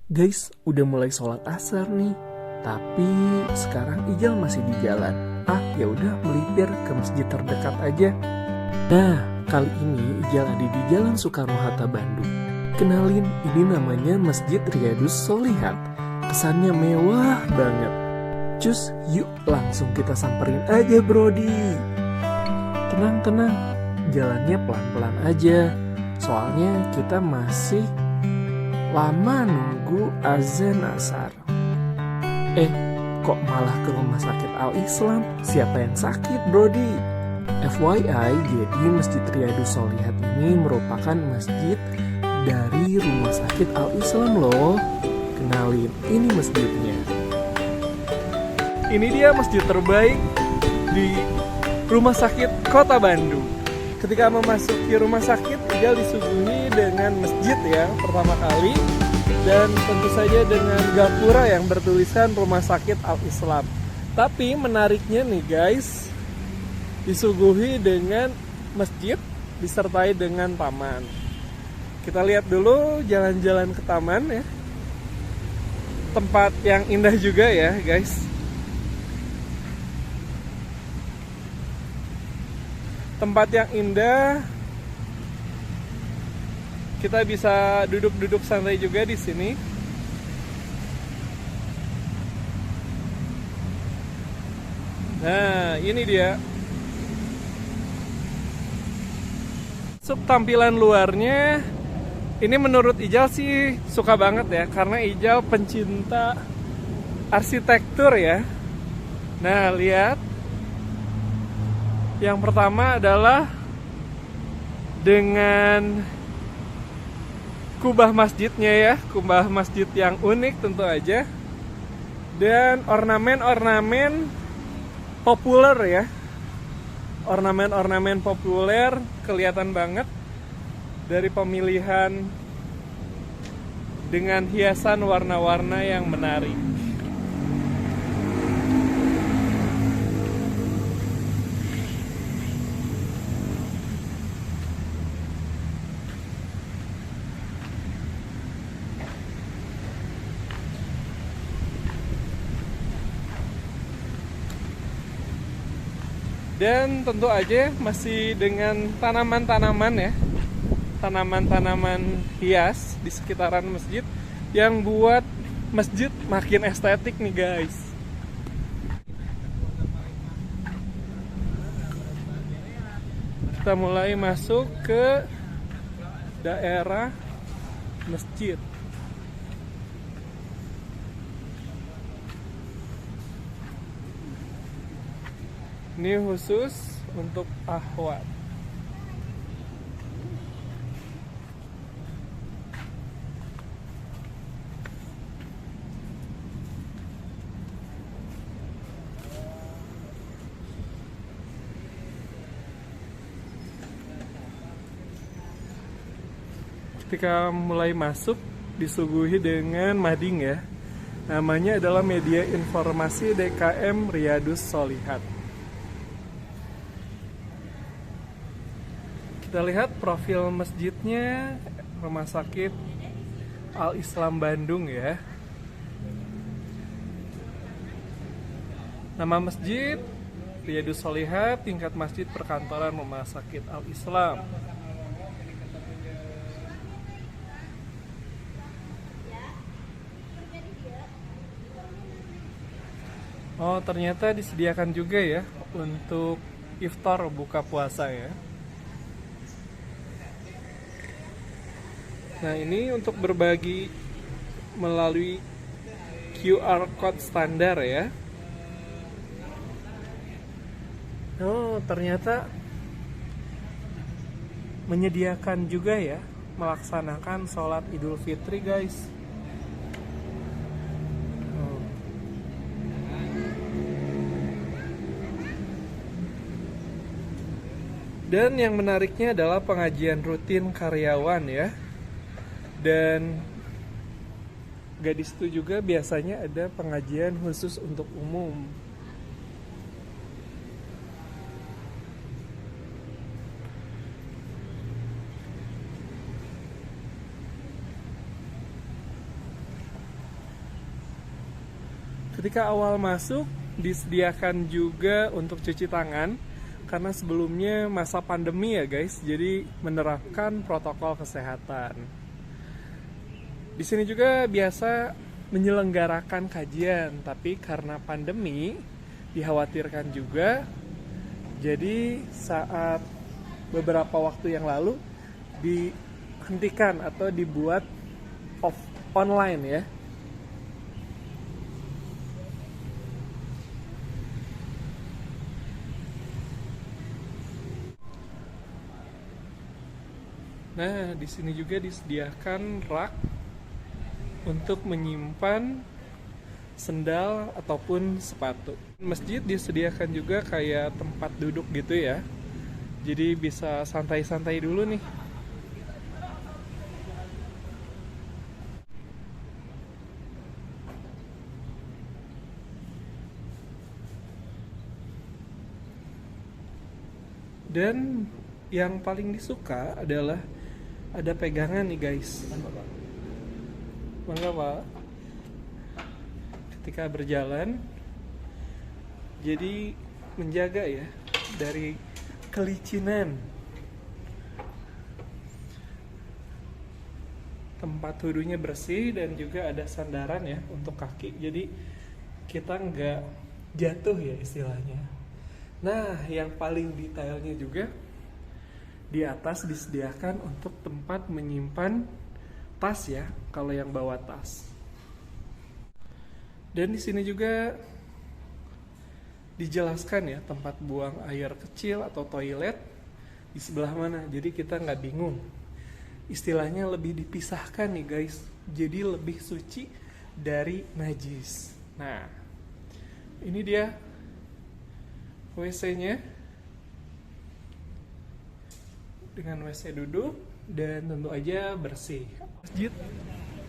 Guys, udah mulai sholat asar nih. Tapi sekarang Ijal masih di jalan. Ya udah melipir ke masjid terdekat aja. Nah, kali ini Ijal ada di Jalan Soekarno-Hatta, Bandung. Kenalin, ini namanya Masjid Riyadus Sholihat. Kesannya mewah banget. Cus, yuk langsung kita samperin aja, Brody. Tenang, jalannya pelan-pelan aja. Soalnya kita masih lama nunggu azan asar. Kok malah ke rumah sakit Al-Islam? Siapa yang sakit, Brody? FYI, jadi Masjid Riyadus Sholihat ini merupakan masjid dari rumah sakit Al-Islam loh. Kenalin, ini masjidnya. Ini dia masjid terbaik di rumah sakit Kota Bandung. Ketika memasuki rumah sakit, Ijal disuguhi dengan masjid ya, pertama kali. Dan tentu saja dengan gapura yang bertulisan Rumah Sakit Al-Islam. Tapi menariknya nih guys, disuguhi dengan masjid disertai dengan taman. Kita lihat dulu jalan-jalan ke taman ya. Tempat yang indah juga ya guys. Tempat yang indah. Kita bisa duduk-duduk santai juga di sini. Nah, ini dia. Tampilan luarnya, ini menurut Ijal sih suka banget ya, karena Ijal pencinta arsitektur ya. Nah, lihat. Yang pertama adalah dengan kubah masjidnya ya, kubah masjid yang unik tentu aja. Dan ornamen-ornamen populer ya. Ornamen-ornamen populer kelihatan banget dari pemilihan dengan hiasan warna-warna yang menarik. Dan tentu aja masih dengan tanaman-tanaman ya, tanaman-tanaman hias di sekitaran masjid yang buat masjid makin estetik nih guys. Kita mulai masuk ke daerah masjid. Ini khusus untuk akhwat. Ketika mulai masuk, disuguhi dengan mading ya. Namanya adalah Media Informasi DKM Riyadus Sholihat. Kita lihat profil masjidnya, Rumah Sakit Al-Islam Bandung ya. Nama masjid Riyadus Sholihat, tingkat masjid perkantoran Rumah Sakit Al-Islam. Oh, ternyata disediakan juga ya untuk iftar buka puasa ya. Nah, ini untuk berbagi melalui QR code standar ya. Oh, ternyata menyediakan juga ya melaksanakan sholat Idul Fitri guys. Dan yang menariknya adalah pengajian rutin karyawan ya. Dan gak di situ juga biasanya ada pengajian khusus untuk umum. Ketika awal masuk disediakan juga untuk cuci tangan karena sebelumnya masa pandemi ya guys, jadi menerapkan protokol kesehatan. Di sini juga biasa menyelenggarakan kajian, tapi karena pandemi dikhawatirkan juga, jadi saat beberapa waktu yang lalu dihentikan atau dibuat online ya. Nah, di sini juga disediakan rak untuk menyimpan sendal ataupun sepatu. Masjid disediakan juga kayak tempat duduk gitu ya. Jadi bisa santai-santai dulu nih. Dan yang paling disuka adalah ada pegangan nih guys. Mangga Pak. Ketika berjalan, jadi menjaga ya dari kelicinan. Tempat wudhunya bersih dan juga ada sandaran ya untuk kaki. Jadi kita nggak jatuh ya istilahnya. Nah, yang paling detailnya juga di atas disediakan untuk tempat menyimpan tas ya, kalau yang bawa tas. Dan di sini juga dijelaskan ya tempat buang air kecil atau toilet di sebelah mana. Jadi kita nggak bingung. Istilahnya lebih dipisahkan nih guys. Jadi lebih suci dari najis. Nah, ini dia WC-nya. Dengan WC duduk dan tentu aja bersih. Masjid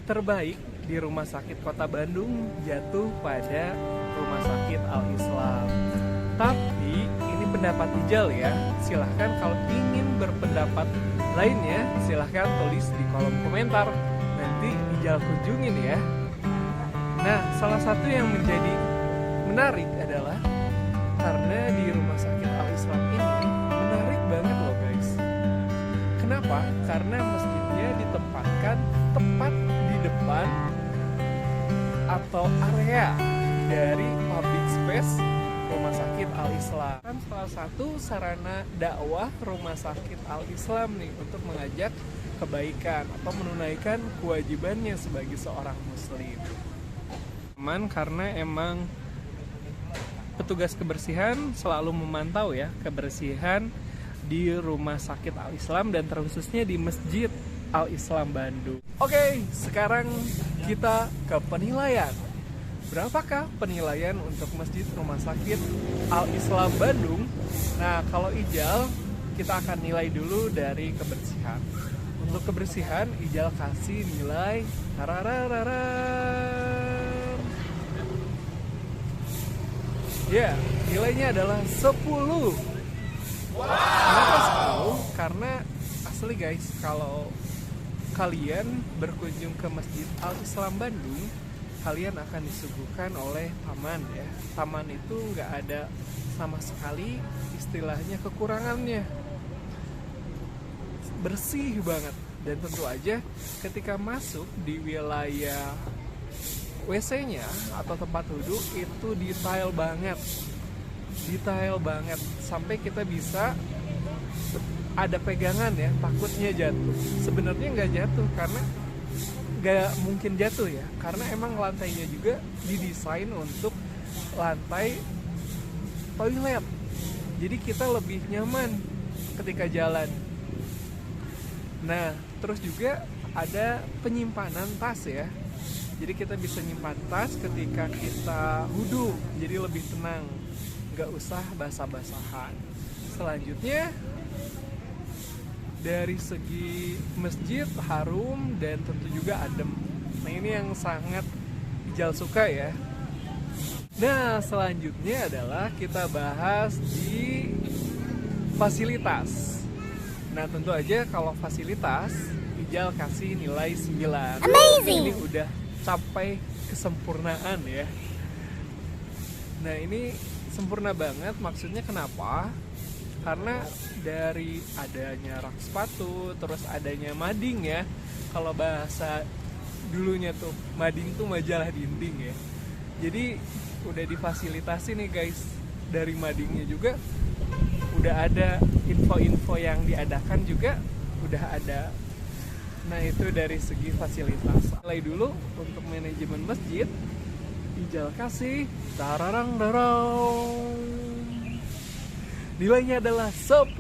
terbaik di Rumah Sakit Kota Bandung jatuh pada Rumah Sakit Al-Islam. Tapi ini pendapat Ijal ya. Silahkan kalau ingin berpendapat lainnya, silahkan tulis di kolom komentar. Nanti Ijal kunjungin ya. Nah, salah satu yang menjadi menarik adalah karena di Rumah Sakit Al-Islam ini menarik banget loh guys. Kenapa? Karena masjidnya ditempatkan tepat di depan atau area dari public space Rumah Sakit Al-Islam. Kan salah satu sarana dakwah Rumah Sakit Al-Islam nih untuk mengajak kebaikan atau menunaikan kewajibannya sebagai seorang muslim. Aman karena emang petugas kebersihan selalu memantau ya kebersihan di Rumah Sakit Al-Islam dan terkhususnya di Masjid Al-Islam Bandung. Oke, sekarang kita ke penilaian. Berapakah penilaian untuk Masjid Rumah Sakit Al-Islam Bandung? Nah, kalau Ijal, kita akan nilai dulu dari kebersihan. Untuk kebersihan, Ijal kasih nilai ya, nilainya adalah 10. Kenapa 10? Karena asli guys, kalau kalian berkunjung ke Masjid Al-Islam Bandung, kalian akan disuguhkan oleh taman ya. Taman itu nggak ada sama sekali istilahnya kekurangannya. Bersih banget. Dan tentu aja ketika masuk di wilayah WC-nya atau tempat duduk itu detail banget sampai kita bisa ada pegangan ya, takutnya jatuh. Sebenarnya nggak jatuh karena nggak mungkin jatuh ya, karena emang lantainya juga didesain untuk lantai toilet, jadi kita lebih nyaman ketika jalan. Nah, terus juga ada penyimpanan tas ya, jadi kita bisa nyimpan tas ketika kita wudhu, jadi lebih tenang, nggak usah basah-basahan. Selanjutnya dari segi masjid harum dan tentu juga adem. Nah, ini yang sangat Ijal suka ya. Nah, selanjutnya adalah kita bahas di fasilitas. Nah, tentu aja kalau fasilitas Ijal kasih nilai 9. Amazing. Ini udah capai kesempurnaan ya. Nah ini sempurna banget, maksudnya kenapa? Karena dari adanya rak sepatu, terus adanya mading ya. Kalau bahasa dulunya tuh, mading tuh majalah dinding ya. Jadi udah difasilitasi nih guys. Dari madingnya juga udah ada info-info yang diadakan juga udah ada. Nah itu dari segi fasilitas. Mulai dulu untuk manajemen masjid, Ijal kasih tararang darang. Nilainya adalah 10.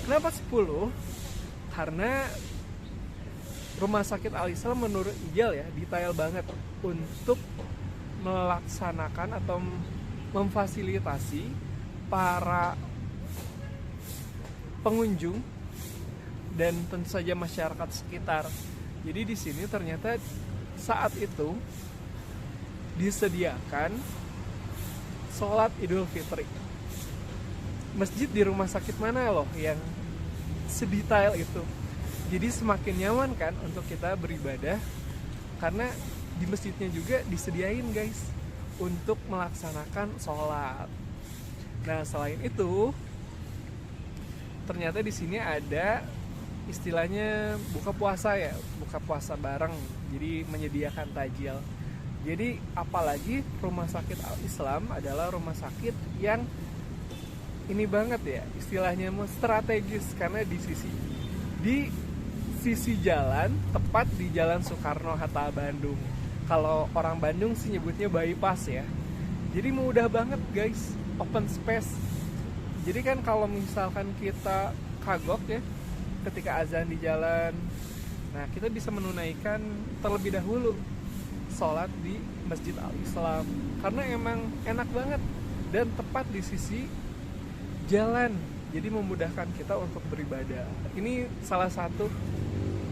Kenapa 10? Karena Rumah Sakit Al-Islam menurut Ijal ya detail banget untuk melaksanakan atau memfasilitasi para pengunjung dan tentu saja masyarakat sekitar. Jadi di sini ternyata saat itu disediakan sholat Idul Fitri. Masjid di rumah sakit mana loh yang sedetail itu. Jadi semakin nyaman kan untuk kita beribadah karena di masjidnya juga disediain guys untuk melaksanakan sholat. Nah selain itu ternyata di sini ada istilahnya buka puasa ya, buka puasa bareng. Jadi menyediakan tajil. Jadi apalagi Rumah Sakit Al-Islam adalah rumah sakit yang ini banget ya, istilahnya strategis karena di sisi jalan, tepat di Jalan Soekarno-Hatta Bandung. Kalau orang Bandung sih nyebutnya bypass ya. Jadi mudah banget guys, open space. Jadi kan kalau misalkan kita kagok ya, ketika azan di jalan, nah kita bisa menunaikan terlebih dahulu sholat di Masjid Al-Islam karena emang enak banget dan tepat di sisi jalan, jadi memudahkan kita untuk beribadah. Ini salah satu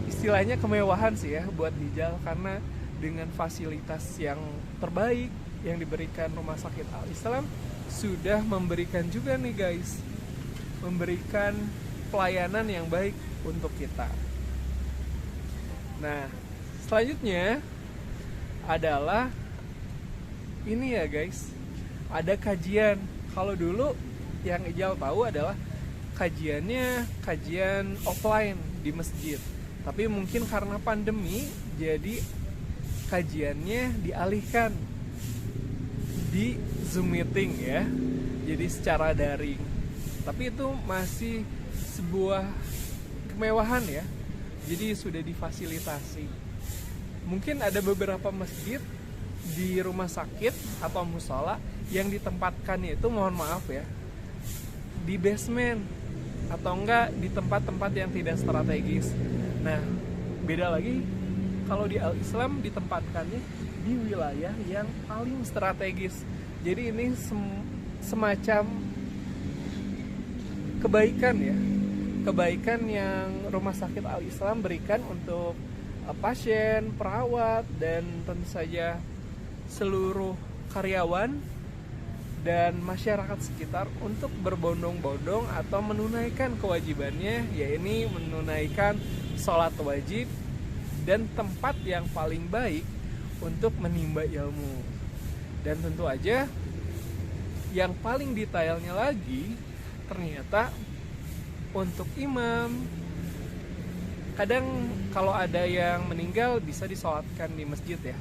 istilahnya kemewahan sih ya buat Ijal karena dengan fasilitas yang terbaik yang diberikan Rumah Sakit Al-Islam sudah memberikan juga nih guys, memberikan pelayanan yang baik untuk kita. Nah selanjutnya adalah ini ya guys, ada kajian. Kalau dulu yang Ijal tahu adalah kajian offline di masjid. Tapi mungkin karena pandemi jadi kajiannya dialihkan di Zoom meeting ya. Jadi secara daring. Tapi itu masih sebuah kemewahan ya. Jadi sudah difasilitasi. Mungkin ada beberapa masjid di rumah sakit atau musola yang ditempatkannya itu mohon maaf ya di basement atau enggak di tempat-tempat yang tidak strategis. Nah, beda lagi kalau di Al-Islam ditempatkannya di wilayah yang paling strategis. Jadi ini semacam kebaikan ya. Kebaikan yang Rumah Sakit Al-Islam berikan untuk pasien, perawat, dan tentu saja seluruh karyawan dan masyarakat sekitar untuk berbondong-bondong atau menunaikan kewajibannya, yaitu menunaikan sholat wajib dan tempat yang paling baik untuk menimba ilmu. Dan tentu aja yang paling detailnya lagi ternyata untuk imam, kadang kalau ada yang meninggal bisa disolatkan di masjid ya.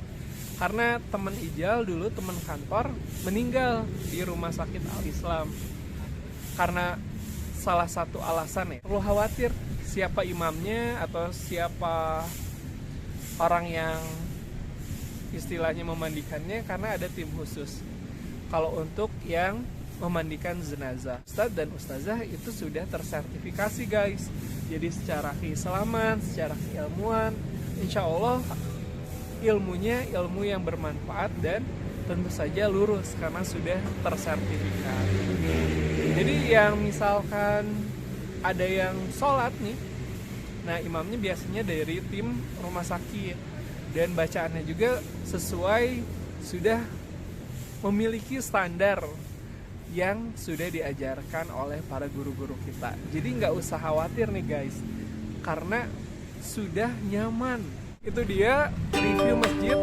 Karena teman Ijal dulu, teman kantor, meninggal di Rumah Sakit Al-Islam. Karena salah satu alasan ya, perlu khawatir siapa imamnya atau siapa orang yang istilahnya memandikannya, karena ada tim khusus. Kalau untuk yang memandikan jenazah, Ustadz dan Ustazah itu sudah tersertifikasi guys. Jadi secara keislaman, secara keilmuan, insya Allah ilmunya ilmu yang bermanfaat dan tentu saja lurus karena sudah tersertifikat. Jadi yang misalkan ada yang sholat nih, nah imamnya biasanya dari tim rumah sakit dan bacaannya juga sesuai, sudah memiliki standar yang sudah diajarkan oleh para guru-guru kita. Jadi nggak usah khawatir nih guys, karena sudah nyaman. Itu dia review masjid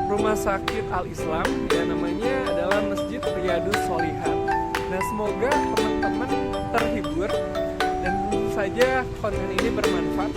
rumah sakit Al-Islam, ya namanya adalah Masjid Riyadus Sholihat. Nah, semoga teman-teman terhibur dan tentu saja konten ini bermanfaat